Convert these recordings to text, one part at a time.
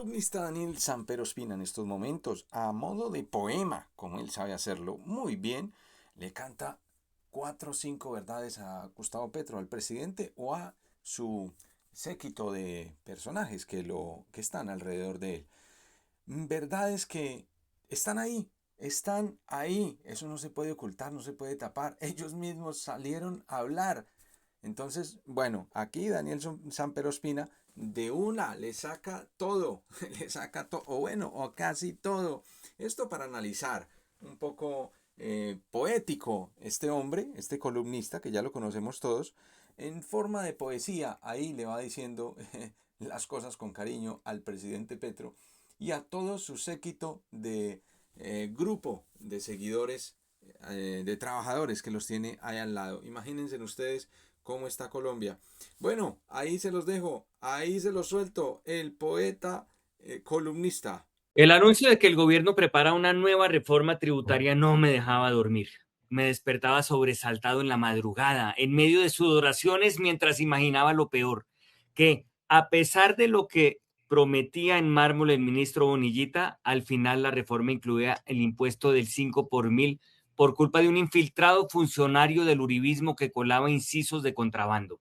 columnista Daniel Samper Ospina en estos momentos, a modo de poema, como él sabe hacerlo muy bien, le canta cuatro o cinco verdades a Gustavo Petro, al presidente, o a su séquito de personajes que están alrededor de él. Verdades que están ahí, eso no se puede ocultar, no se puede tapar. Ellos mismos salieron a hablar. Entonces, bueno, aquí Daniel Samper Ospina de una le saca todo, le saca todo, o bueno, o casi todo. Esto para analizar un poco poético este hombre, este columnista, que ya lo conocemos todos, en forma de poesía, ahí le va diciendo las cosas con cariño al presidente Petro y a todo su séquito de grupo de seguidores, de trabajadores que los tiene ahí al lado. Imagínense ustedes cómo está Colombia. Bueno, ahí se los dejo, ahí se los suelto, el poeta columnista. El anuncio de que el gobierno prepara una nueva reforma tributaria no me dejaba dormir. Me despertaba sobresaltado en la madrugada, en medio de sudoraciones, mientras imaginaba lo peor, que a pesar de lo que prometía en mármol el ministro Bonillita, al final la reforma incluía el impuesto del 5 por mil por culpa de un infiltrado funcionario del uribismo que colaba incisos de contrabando.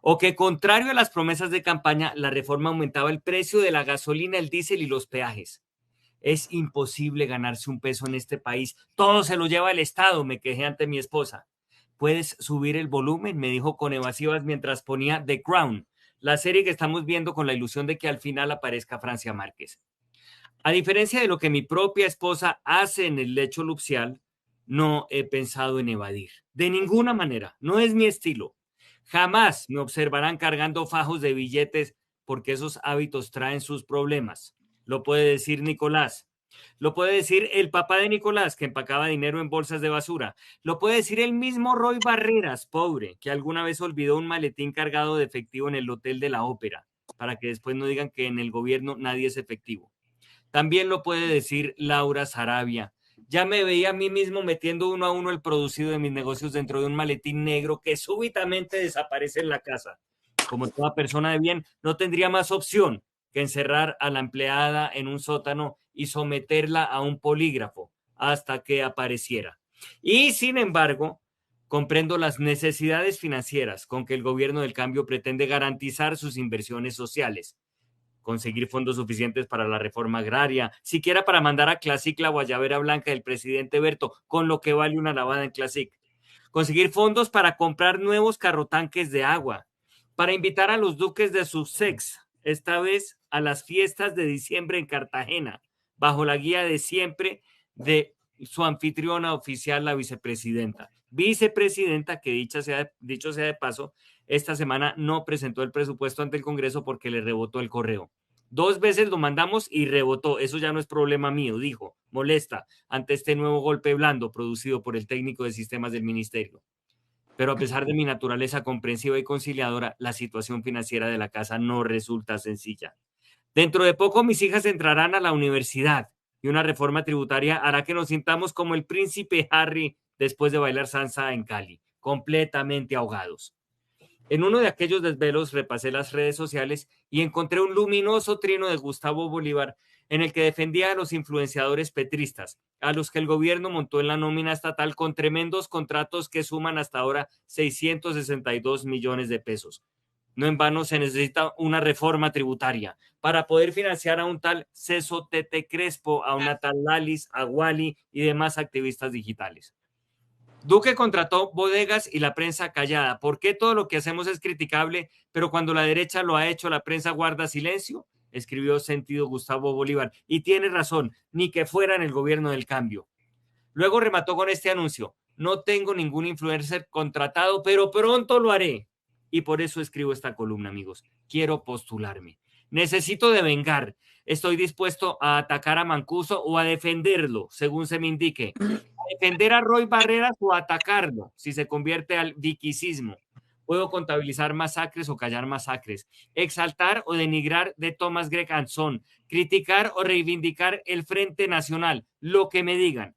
O que, contrario a las promesas de campaña, la reforma aumentaba el precio de la gasolina, el diésel y los peajes. Es imposible ganarse un peso en este país. Todo se lo lleva el Estado, me quejé ante mi esposa. ¿Puedes subir el volumen?, me dijo con evasivas mientras ponía The Crown, la serie que estamos viendo con la ilusión de que al final aparezca Francia Márquez. A diferencia de lo que mi propia esposa hace en el lecho nupcial, no he pensado en evadir. De ninguna manera, no es mi estilo. Jamás me observarán cargando fajos de billetes porque esos hábitos traen sus problemas. Lo puede decir Nicolás. Lo puede decir el papá de Nicolás, que empacaba dinero en bolsas de basura. Lo puede decir el mismo Roy Barreras, pobre, que alguna vez olvidó un maletín cargado de efectivo en el hotel de la ópera, para que después no digan que en el gobierno nadie es efectivo. También lo puede decir Laura Sarabia. Ya me veía a mí mismo metiendo uno a uno el producido de mis negocios dentro de un maletín negro que súbitamente desaparece en la casa. Como toda persona de bien, no tendría más opción que encerrar a la empleada en un sótano y someterla a un polígrafo hasta que apareciera. Y sin embargo, comprendo las necesidades financieras con que el gobierno del cambio pretende garantizar sus inversiones sociales, conseguir fondos suficientes para la reforma agraria, siquiera para mandar a Classic la guayabera blanca del presidente Berto, con lo que vale una lavada en Classic. Conseguir fondos para comprar nuevos carrotanques de agua, para invitar a los duques de Sussex, esta vez a las fiestas de diciembre en Cartagena, bajo la guía de siempre de su anfitriona oficial, la vicepresidenta. Vicepresidenta que dicho sea de paso, esta semana no presentó el presupuesto ante el Congreso porque le rebotó el correo. 2 veces lo mandamos y rebotó. Eso ya no es problema mío, dijo, molesta ante este nuevo golpe blando producido por el técnico de sistemas del ministerio. Pero a pesar de mi naturaleza comprensiva y conciliadora, la situación financiera de la casa no resulta sencilla. Dentro de poco mis hijas entrarán a la universidad y una reforma tributaria hará que nos sintamos como el príncipe Harry después de bailar salsa en Cali, completamente ahogados. En uno de aquellos desvelos repasé las redes sociales y encontré un luminoso trino de Gustavo Bolívar en el que defendía a los influenciadores petristas, a los que el gobierno montó en la nómina estatal con tremendos contratos que suman hasta ahora 662 millones de pesos. No en vano se necesita una reforma tributaria para poder financiar a un tal Ceso Tete Crespo, a una tal Lalis, a Wally y demás activistas digitales. Duque contrató bodegas y la prensa callada. ¿Por qué todo lo que hacemos es criticable, pero cuando la derecha lo ha hecho, la prensa guarda silencio? Escribió sentido Gustavo Bolívar. Y tiene razón, ni que fuera en el gobierno del cambio. Luego remató con este anuncio. No tengo ningún influencer contratado, pero pronto lo haré. Y por eso escribo esta columna, amigos. Quiero postularme. Necesito devengar. Estoy dispuesto a atacar a Mancuso o a defenderlo, según se me indique. A defender a Roy Barreras o a atacarlo, si se convierte al viquicismo. Puedo contabilizar masacres o callar masacres, exaltar o denigrar de Thomas Greg Anson, criticar o reivindicar el Frente Nacional, lo que me digan.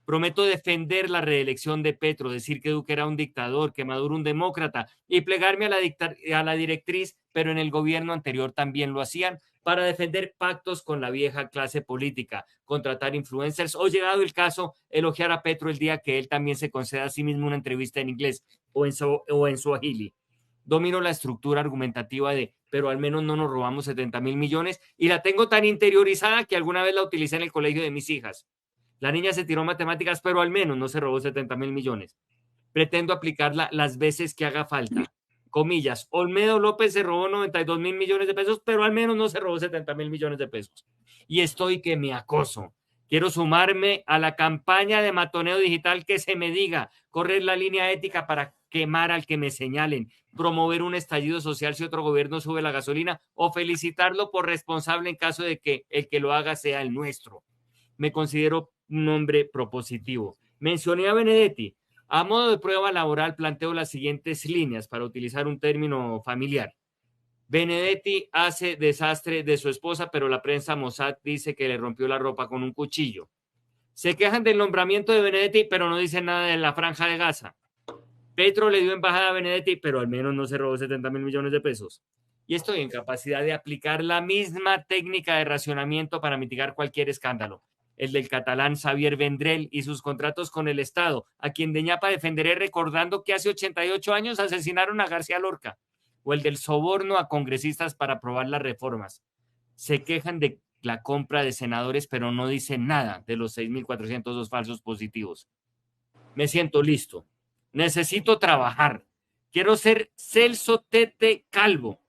Prometo defender la reelección de Petro, decir que Duque era un dictador, que Maduro un demócrata y plegarme a la directriz, pero en el gobierno anterior también lo hacían, para defender pactos con la vieja clase política, contratar influencers o, llegado el caso, elogiar a Petro el día que él también se conceda a sí mismo una entrevista en inglés o en Swahili. Domino la estructura argumentativa de, pero al menos no nos robamos 70.000 millones, y la tengo tan interiorizada que alguna vez la utilicé en el colegio de mis hijas. La niña se tiró matemáticas, pero al menos no se robó 70.000 millones. Pretendo aplicarla las veces que haga falta. Comillas, Olmedo López se robó 92.000 millones de pesos, pero al menos no se robó 70.000 millones de pesos. Y estoy que me acoso. Quiero sumarme a la campaña de matoneo digital que se me diga, correr la línea ética para quemar al que me señalen, promover un estallido social si otro gobierno sube la gasolina o felicitarlo por responsable en caso de que el que lo haga sea el nuestro. Me considero un hombre propositivo. Mencioné a Benedetti. A modo de prueba laboral planteo las siguientes líneas para utilizar un término familiar. Benedetti hace desastre de su esposa, pero la prensa Mossad dice que le rompió la ropa con un cuchillo. Se quejan del nombramiento de Benedetti, pero no dicen nada de la franja de Gaza. Petro le dio embajada a Benedetti, pero al menos no se robó 70.000 millones de pesos. Y estoy en capacidad de aplicar la misma técnica de racionamiento para mitigar cualquier escándalo. El del catalán Xavier Vendrell y sus contratos con el Estado, a quien de ñapa defenderé recordando que hace 88 años asesinaron a García Lorca. O el del soborno a congresistas para aprobar las reformas. Se quejan de la compra de senadores, pero no dicen nada de los 6.402 falsos positivos. Me siento listo. Necesito trabajar. Quiero ser Celso Tete Calvo.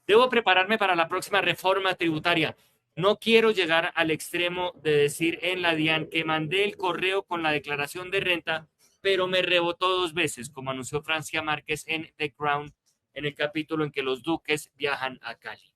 Debo prepararme para la próxima reforma tributaria. No quiero llegar al extremo de decir en la DIAN que mandé el correo con la declaración de renta, pero me rebotó 2 veces, como anunció Francia Márquez en The Crown, en el capítulo en que los duques viajan a Cali.